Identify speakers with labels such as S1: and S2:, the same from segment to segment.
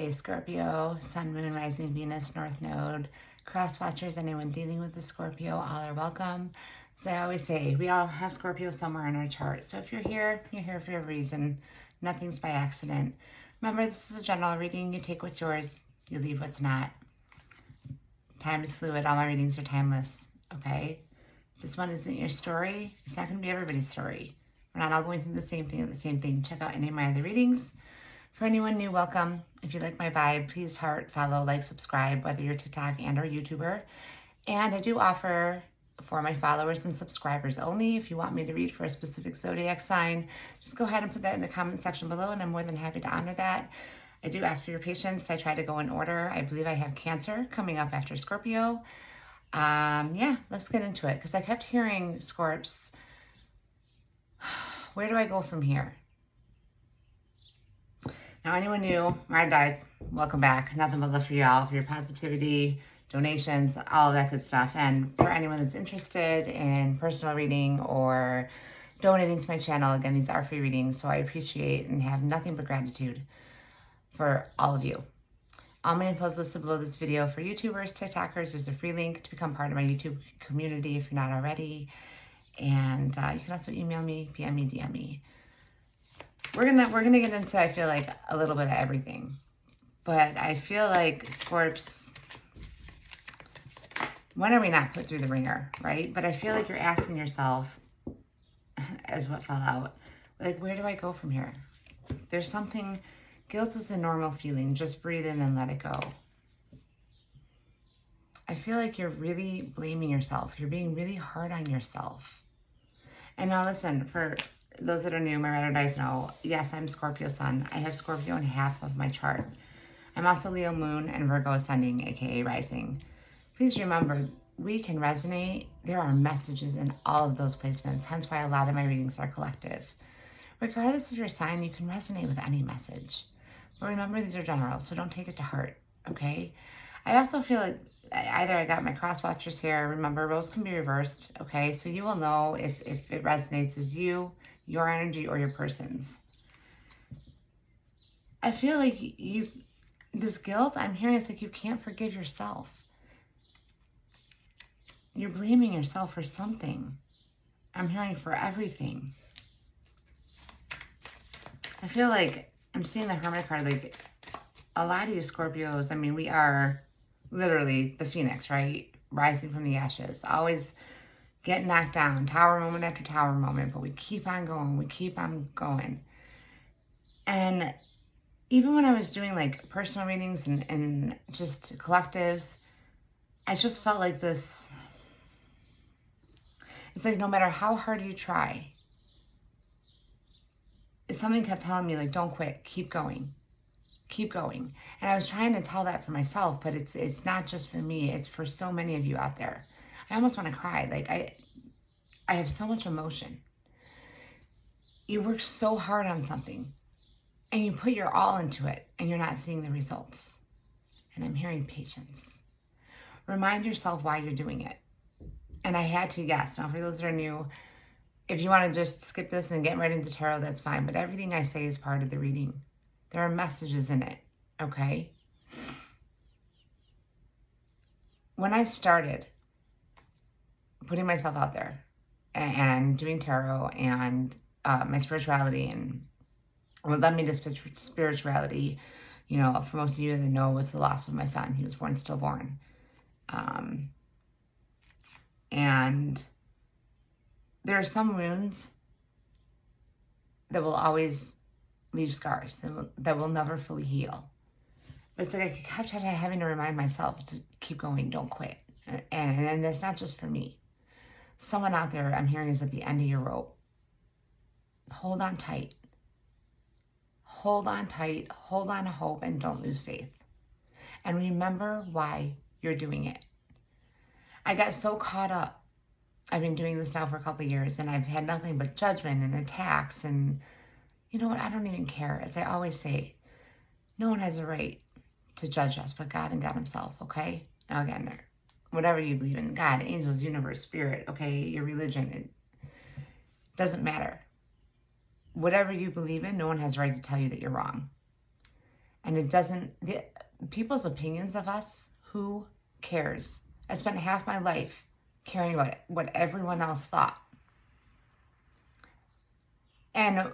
S1: aka Scorpio, Sun, Moon, Rising, Venus, North Node, cross watchers, anyone dealing with the Scorpio, all are welcome. As I always say, we all have Scorpio somewhere in our chart. So if you're here for a reason. Nothing's by accident. Remember, this is a general reading. You take what's yours, you leave what's not. Time is fluid. All my readings are timeless, okay? This one isn't your story. It's not going to be everybody's story. We're not all going through the same thing. Check out any of my other readings. For anyone new, welcome. If you like my vibe, please heart, follow, like, subscribe, whether you're TikTok and or YouTuber. And I do offer for my followers and subscribers only. If you want me to read for a specific zodiac sign, just go ahead and put that in the comment section below, and I'm more than happy to honor that. I do ask for your patience. I try to go in order. I believe I have Cancer coming up after Scorpio. Yeah, let's get into it, because I kept hearing, Scorps, where do I go from here? Now, anyone new, my guys, welcome back. Nothing but love for y'all, for your positivity, donations, all of that good stuff. And for anyone that's interested in personal reading or donating to my channel, again, these are free readings, so I appreciate and have nothing but gratitude for all of you. All my info is listed below this video. For YouTubers, TikTokers, there's a free link to become part of my YouTube community if you're not already. And you can also email me, PM me, DM me. We're gonna get into, I feel like, a little bit of everything. But I feel like, Scorps, when are we not put through the ringer, right? But I feel like you're asking yourself, as what fell out, like, where do I go from here? There's something, guilt is a normal feeling. Just breathe in and let it go. I feel like you're really blaming yourself. You're being really hard on yourself. And now listen, for those that are new, my ride or dies know, yes, I'm Scorpio Sun. I have Scorpio in half of my chart. I'm also Leo Moon and Virgo Ascending, aka Rising. Please remember, we can resonate. There are messages in all of those placements, hence why a lot of my readings are collective. Regardless of your sign, you can resonate with any message. But remember, these are general, so don't take it to heart, okay? I also feel like either I got my cross watchers here. Remember, roles can be reversed, okay? So you will know if it resonates as you, your energy, or your person's. I feel like this guilt, I'm hearing it's like you can't forgive yourself. You're blaming yourself for something. I'm hearing for everything. I feel like I'm seeing the Hermit card, like a lot of you Scorpios, I mean, we are literally the phoenix, right? Rising from the ashes, always get knocked down, tower moment after tower moment, but we keep on going, we keep on going. And even when I was doing like personal readings and just collectives, I just felt like this, it's like no matter how hard you try, something kept telling me like, don't quit, keep going. Keep going. And I was trying to tell that for myself, but it's not just for me, it's for so many of you out there. I almost want to cry. Like I have so much emotion. You work so hard on something and you put your all into it and you're not seeing the results. And I'm hearing patience. Remind yourself why you're doing it. And I had to, yes. Now for those that are new, if you want to just skip this and get right into tarot, that's fine. But everything I say is part of the reading. There are messages in it, okay? When I started putting myself out there and doing tarot and my spirituality, and what led me to spirituality, you know, for most of you that know, was the loss of my son. He was born stillborn. And there are some wounds that will always leave scars that will never fully heal. But it's like I kept having to remind myself to keep going, don't quit. And that's not just for me. Someone out there, I'm hearing, is at the end of your rope. Hold on tight. Hold on tight, hold on to hope, and don't lose faith. And remember why you're doing it. I got so caught up. I've been doing this now for a couple of years, and I've had nothing but judgment and attacks, and you know what? I don't even care. As I always say, no one has a right to judge us but God and God himself, okay? Now again, whatever you believe in, God, angels, universe, spirit, okay, your religion, it doesn't matter. Whatever you believe in, no one has a right to tell you that you're wrong. And it doesn't, people's opinions of us, who cares? I spent half my life caring about what everyone else thought. And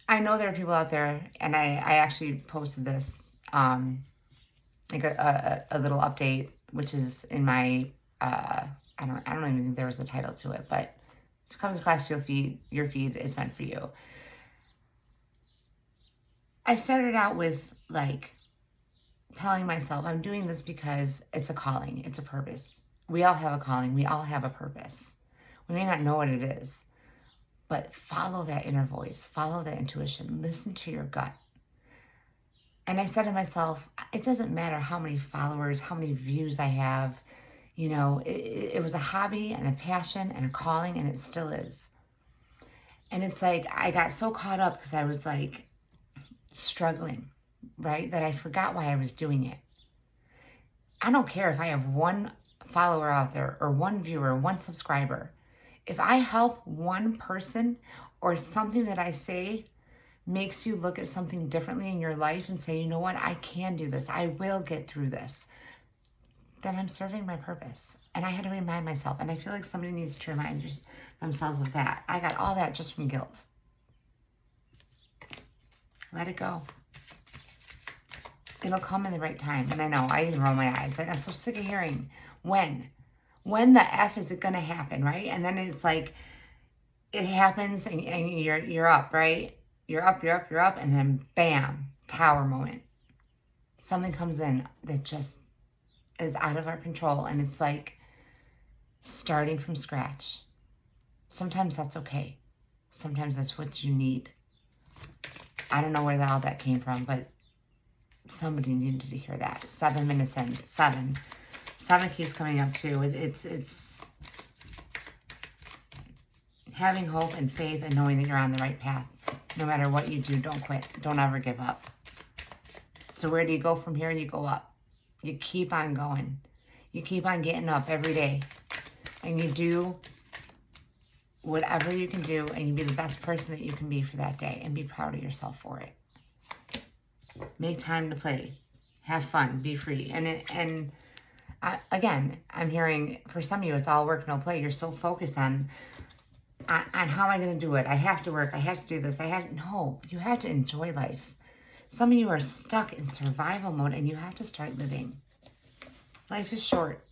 S1: I know there are people out there, and I actually posted this, like a little update, which is in my, I don't even think there was a title to it, but if it comes across your feed, it's meant for you. I started out with like telling myself, I'm doing this because it's a calling, it's a purpose. We all have a calling, we all have a purpose. We may not know what it is, but follow that inner voice, follow that intuition, listen to your gut. And I said to myself, it doesn't matter how many followers, how many views I have. You know, it was a hobby and a passion and a calling, and it still is. And it's like I got so caught up because I was like struggling, right? That I forgot why I was doing it. I don't care if I have one follower out there or one viewer, one subscriber. If I help one person or something that I say makes you look at something differently in your life and say, you know what, I can do this. I will get through this. Then I'm serving my purpose. And I had to remind myself. And I feel like somebody needs to remind themselves of that. I got all that just from guilt. Let it go. It'll come in the right time. And I know, I even roll my eyes. Like, I'm so sick of hearing when. When the F is it going to happen, right? And then it's like, it happens and you're up, right? You're up, and then bam, tower moment. Something comes in that just is out of our control, and it's like starting from scratch. Sometimes that's okay. Sometimes that's what you need. I don't know where all that came from, but somebody needed to hear that. 7 minutes in. 7 keeps coming up too. It's having hope and faith and knowing that you're on the right path. No matter what you do, don't quit. Don't ever give up. So where do you go from here? You go up. You keep on going. You keep on getting up every day. And you do whatever you can do, and you be the best person that you can be for that day, and be proud of yourself for it. Make time to play. Have fun. Be free. Again, I'm hearing for some of you, it's all work, no play. You're so focused on how am I going to do it? I have to work. I have to do this. No, you have to enjoy life. Some of you are stuck in survival mode, and you have to start living. Life is short.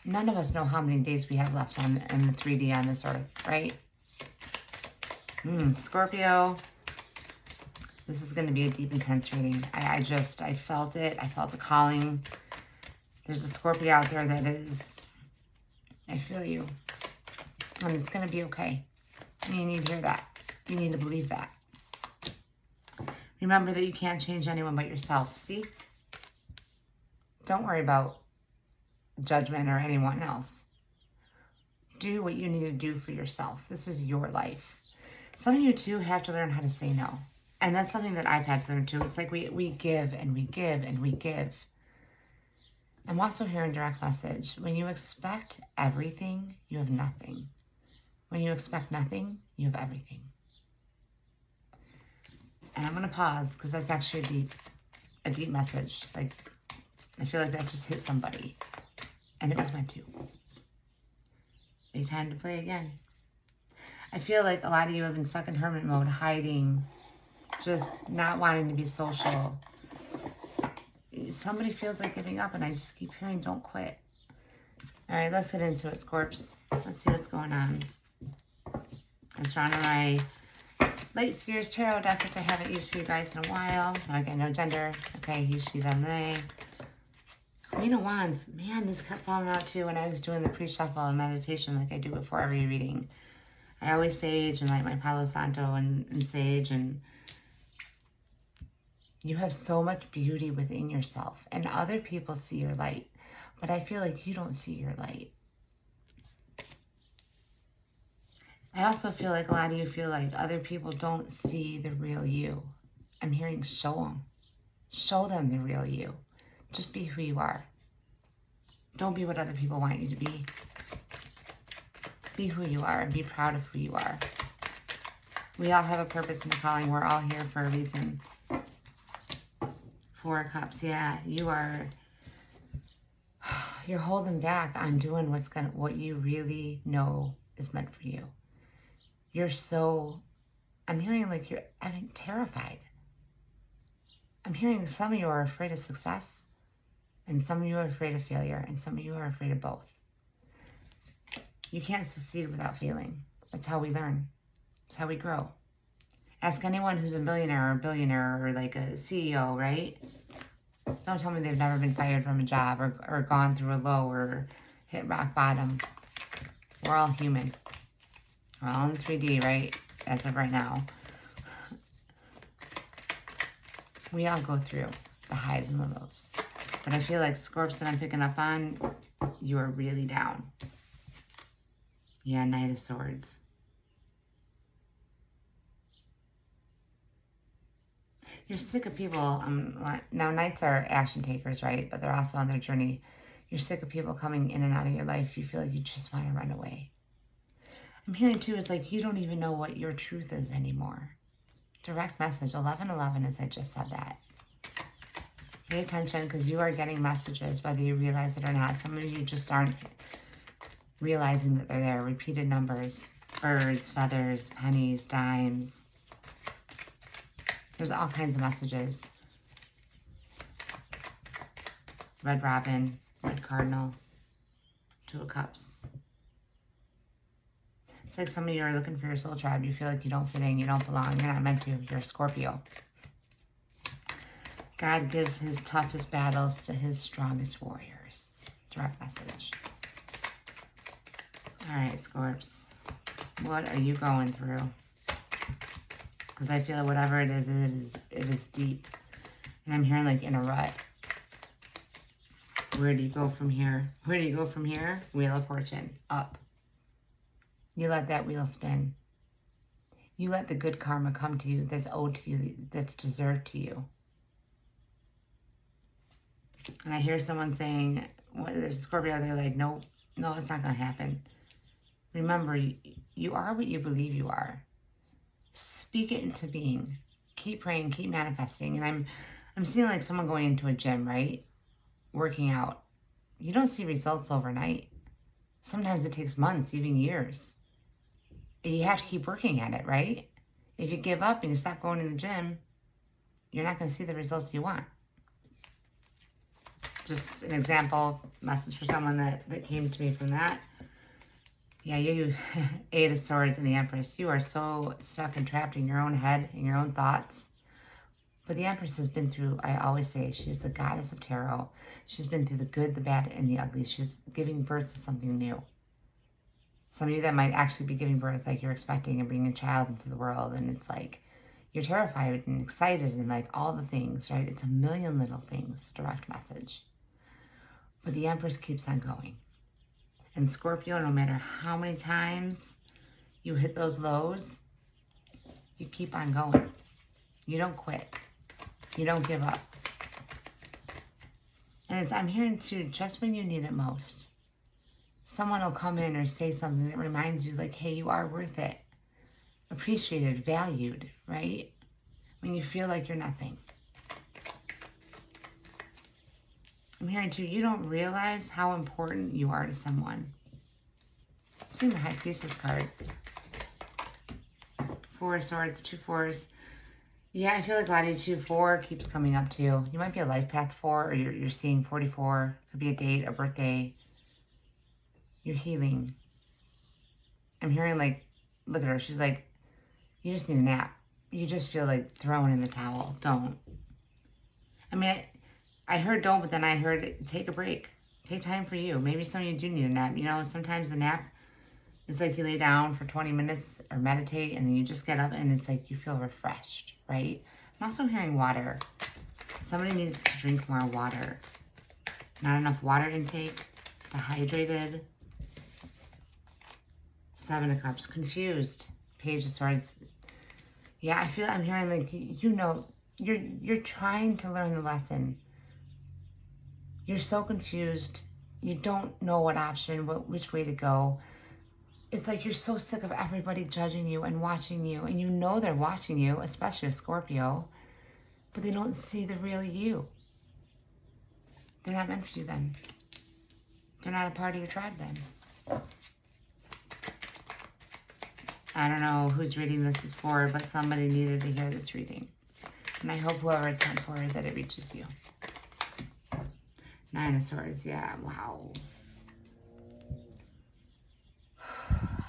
S1: None of us know how many days we have left in the 3D on this earth, right? Scorpio. This is going to be a deep, intense reading. I felt it. I felt the calling. There's a Scorpio out there that is, I feel you. And it's going to be okay. And you need to hear that. You need to believe that. Remember that you can't change anyone but yourself. See? Don't worry about judgment or anyone else. Do what you need to do for yourself. This is your life. Some of you too have to learn how to say no. And that's something that I've had to learn too. It's like we give and we give and we give. I'm also hearing direct message. When you expect everything, you have nothing. When you expect nothing, you have everything. And I'm going to pause because that's actually a deep message. Like, I feel like that just hit somebody. And it was meant to. Be time to play again. I feel like a lot of you have been stuck in hermit mode, hiding, just not wanting to be social. Somebody feels like giving up, and I just keep hearing, don't quit. All right, let's get into it, Scorps. Let's see what's going on. I'm trying to my Light Spheres Tarot deck, which I haven't used for you guys in a while. Okay, no gender. Okay, he, she, them, they. Queen of Wands. Man, this kept falling out too when I was doing the pre-shuffle and meditation like I do before every reading. I always sage and light my Palo Santo and sage, and you have so much beauty within yourself, and other people see your light, but I feel like you don't see your light. I also feel like a lot of you feel like other people don't see the real you. I'm hearing show them. Show them the real you. Just be who you are. Don't be what other people want you to be. Be who you are and be proud of who you are. We all have a purpose and a calling. We're all here for a reason. Four of Cups, yeah. You're holding back on doing what you really know is meant for you. You're so, I'm hearing like terrified. I'm hearing some of you are afraid of success, and some of you are afraid of failure, and some of you are afraid of both. You can't succeed without failing. That's how we learn. That's how we grow. Ask anyone who's a millionaire or a billionaire or like a CEO, right? Don't tell me they've never been fired from a job or gone through a low or hit rock bottom. We're all human. We're all in 3D, right? As of right now. We all go through the highs and the lows. But I feel like, Scorps, that I'm picking up on, you are really down. Yeah, Knight of Swords. You're sick of people. Now, Knights are action takers, right? But they're also on their journey. You're sick of people coming in and out of your life. You feel like you just want to run away. I'm hearing, too, it's like you don't even know what your truth is anymore. Direct message, 1111, as I just said that. Pay attention, because you are getting messages, whether you realize it or not. Some of you just aren't realizing that they're there. Repeated numbers, birds, feathers, pennies, dimes. There's all kinds of messages. Red Robin, Red Cardinal, Two of Cups. It's like some of you are looking for your soul tribe. You feel like you don't fit in, you don't belong, you're not meant to. You're a Scorpio. God gives his toughest battles to his strongest warriors. Direct message. All right, Scorps. What are you going through? Because I feel like whatever it is deep. And I'm hearing like in a rut. Where do you go from here? Where do you go from here? Wheel of Fortune. Up. You let that wheel spin. You let the good karma come to you that's owed to you, that's deserved to you. And I hear someone saying, there's a Scorpio, they're like, no, it's not going to happen. Remember, you are what you believe you are. Speak it into being. Keep praying, keep manifesting. And I'm seeing like someone going into a gym, right? Working out. You don't see results overnight. Sometimes it takes months, even years. You have to keep working at it, right? If you give up and you stop going to the gym, you're not going to see the results you want. Just an example message for someone that came to me from that. Yeah, you, Eight of Swords and the Empress, you are so stuck and trapped in your own head and your own thoughts. But the Empress has been through, I always say, she's the goddess of tarot. She's been through the good, the bad, and the ugly. She's giving birth to something new. Some of you that might actually be giving birth, like you're expecting and bringing a child into the world, and it's like you're terrified and excited and like all the things, right? It's a million little things, direct message. But the Empress keeps on going. And Scorpio, no matter how many times you hit those lows, you keep on going. You don't quit. You don't give up. And I'm hearing too, just when you need it most, someone will come in or say something that reminds you like, hey, you are worth it. Appreciated, valued, right? When you feel like you're nothing. I'm hearing too, you don't realize how important you are to someone. I'm seeing the High Priestess card. Four of Swords, 2 4s. Yeah, I feel like a lot of you 2-4 keeps coming up too. You might be a life path 4, or you're seeing 44. Could be a date, a birthday. You're healing. I'm hearing like, look at her. She's like, you just need a nap. You just feel like throwing in the towel. Don't. I mean, I heard don't, but then I heard take a break. Take time for you. Maybe some of you do need a nap. You know, sometimes a nap is like you lay down for 20 minutes or meditate, and then you just get up and it's like you feel refreshed, right? I'm also hearing water. Somebody needs to drink more water. Not enough water intake. Dehydrated. 7 of Cups. Confused. Page of Swords. Yeah, I'm hearing like, you know, you're trying to learn the lesson. You're so confused. You don't know what option, which way to go. It's like you're so sick of everybody judging you and watching you, and you know they're watching you, especially a Scorpio. but they don't see the real you. They're not meant for you then. They're not a part of your tribe then. I don't know whose reading this is for, but somebody needed to hear this reading. And I hope whoever it's meant for, that it reaches you. 9 of Swords, yeah, wow.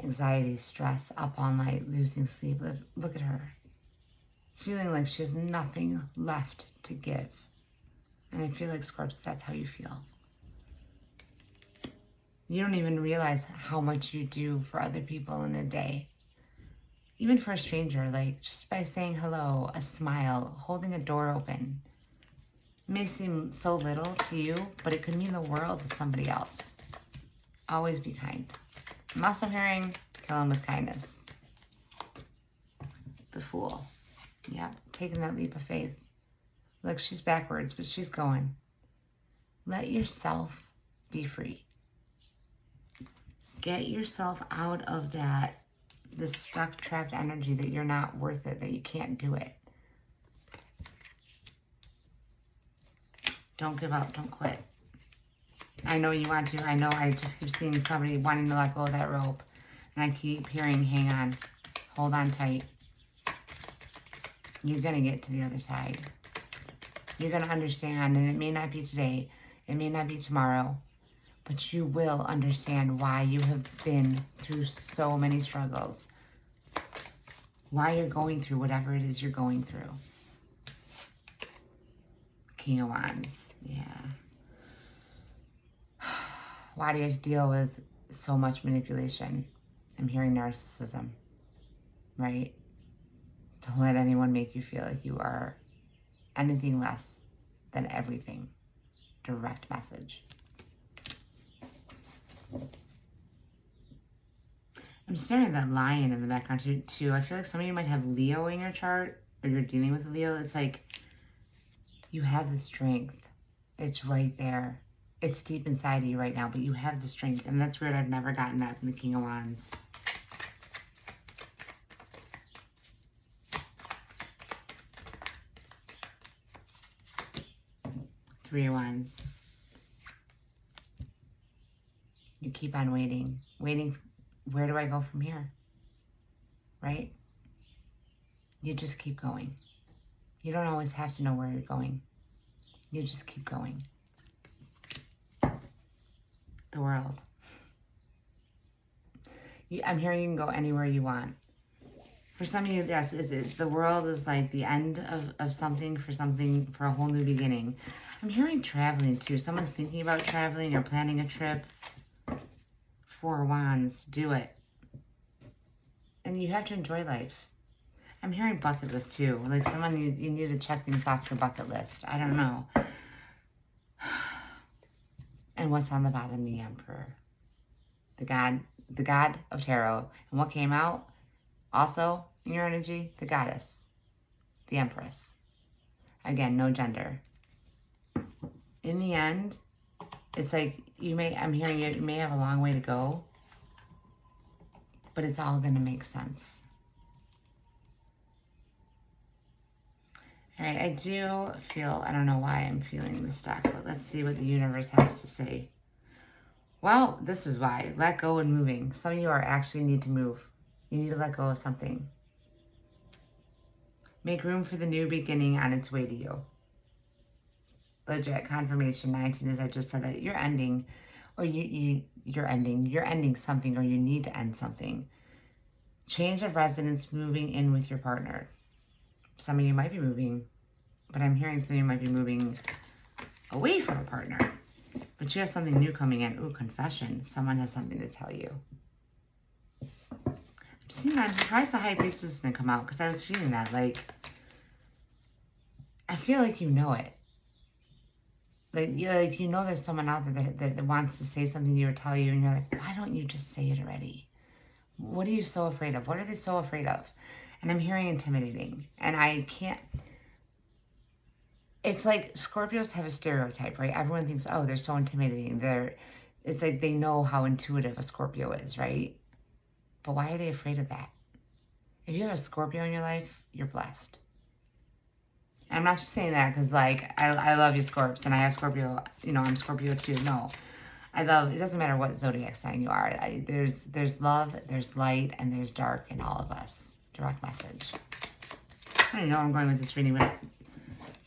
S1: Anxiety, stress, up all night, losing sleep. Look at her. Feeling like she has nothing left to give. And I feel like, Scorps, that's how you feel. You don't even realize how much you do for other people in a day. Even for a stranger, like just by saying hello, a smile, holding a door open. It may seem so little to you, but it could mean the world to somebody else. Always be kind. I'm also hearing kill him with kindness. The Fool. Yeah, taking that leap of faith. Look, she's backwards, but she's going. Let yourself be free. Get yourself out of this stuck, trapped energy that you're not worth it, that you can't do it. Don't give up. Don't quit. I know you want to. I know I just keep seeing somebody wanting to let go of that rope. And I keep hearing, hang on. Hold on tight. You're going to get to the other side. You're going to understand, and it may not be today. It may not be tomorrow. But you will understand why you have been through so many struggles. Why you're going through whatever it is you're going through. King of Wands, yeah. Why do you deal with so much manipulation? I'm hearing narcissism, right? Don't let anyone make you feel like you are anything less than everything. Direct message. I'm staring at that lion in the background too. I feel like some of you might have Leo in your chart, or you're dealing with Leo. It's like you have the strength. It's right there. It's deep inside of you right now, but you have the strength. And that's weird. I've never gotten that from the King of Wands. Three of Wands. You keep on waiting. Waiting. Where do I go from here? Right? You just keep going. You don't always have to know where you're going. You just keep going. The World. I'm hearing you can go anywhere you want. For some of you, yes, the world is like the end of something, for a whole new beginning. I'm hearing traveling too. Someone's thinking about traveling or planning a trip. 4 Wands, do it. And you have to enjoy life. I'm hearing bucket list too. Like someone, you need to check things off your bucket list. I don't know. And what's on the bottom? The Emperor. The God of Tarot. And what came out? Also, in your energy, the Goddess. The Empress. Again, no gender. In the end, it's like I'm hearing you may have a long way to go, but it's all going to make sense. All right, I do feel, I don't know why I'm feeling this deck, but let's see what the universe has to say. Well, this is why. Let go and moving. Some of you actually need to move. You need to let go of something. Make room for the new beginning on its way to you. Legit confirmation 19, as I just said, that you're ending, or you're ending something, or you need to end something. Change of residence, moving in with your partner. Some of you might be moving, but I'm hearing some of you might be moving away from a partner. But you have something new coming in. Ooh, confession. Someone has something to tell you. I'm seeing that. I'm surprised the High Priestess is going to come out, because I was feeling that. Like, I feel like you know it. Like you know there's someone out there that wants to say something to you or tell you, and you're like, why don't you just say it already? What are you so afraid of? What are they so afraid of? And I'm hearing intimidating. And I can't... It's like Scorpios have a stereotype, right? Everyone thinks, oh, they're so intimidating. It's like they know how intuitive a Scorpio is, right? But why are they afraid of that? If you have a Scorpio in your life, you're blessed. I'm not just saying that because, like, I love you, Scorps, and I have Scorpio, you know, I'm Scorpio too. No, I love, it doesn't matter what zodiac sign you are. There's love, there's light, and there's dark in all of us. Direct message. I don't know where I'm going with this reading, but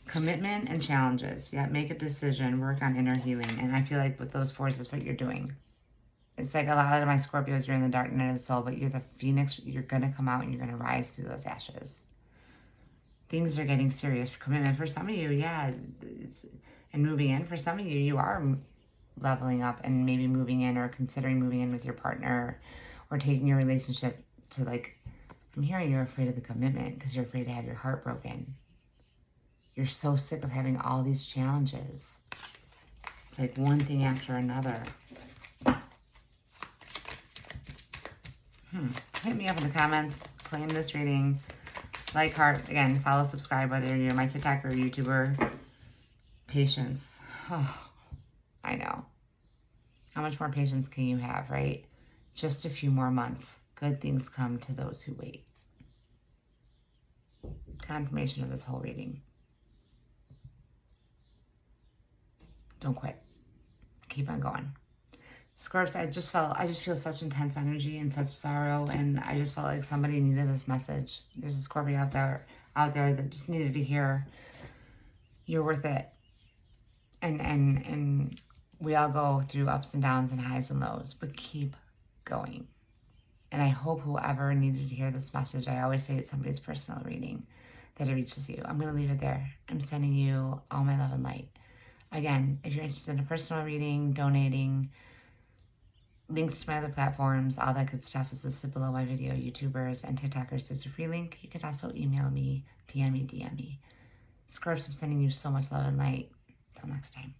S1: commitment and challenges. Yeah, make a decision, work on inner healing. And I feel like with those fours is what you're doing. It's like a lot of my Scorpios, you're in the dark night of the soul, but you're the phoenix. You're going to come out and you're going to rise through those ashes. Things are getting serious for commitment. For some of you, yeah, and moving in. For some of you, you are leveling up and maybe moving in or considering moving in with your partner or taking your relationship to, like, I'm hearing you're afraid of the commitment because you're afraid to have your heart broken. You're so sick of having all these challenges. It's like one thing after another. Hit me up in the comments. Claim this reading. Like, heart. Again, follow, subscribe, whether you're my TikTok or YouTuber. Patience. Oh, I know. How much more patience can you have, right? Just a few more months. Good things come to those who wait. Confirmation of this whole reading. Don't quit. Keep on going. Scorps, I just feel such intense energy and such sorrow, and I just felt like somebody needed this message. There's a Scorpio out there that just needed to hear you're worth it. And we all go through ups and downs and highs and lows, but keep going. And I hope whoever needed to hear this message, I always say it's somebody's personal reading, that it reaches you. I'm going to leave it there. I'm sending you all my love and light. Again, if you're interested in a personal reading, donating, links to my other platforms, all that good stuff is listed below my video. YouTubers and TikTokers, there's a free link. You can also email me, PM me, DM me. Scorps, I'm sending you so much love and light. Till next time.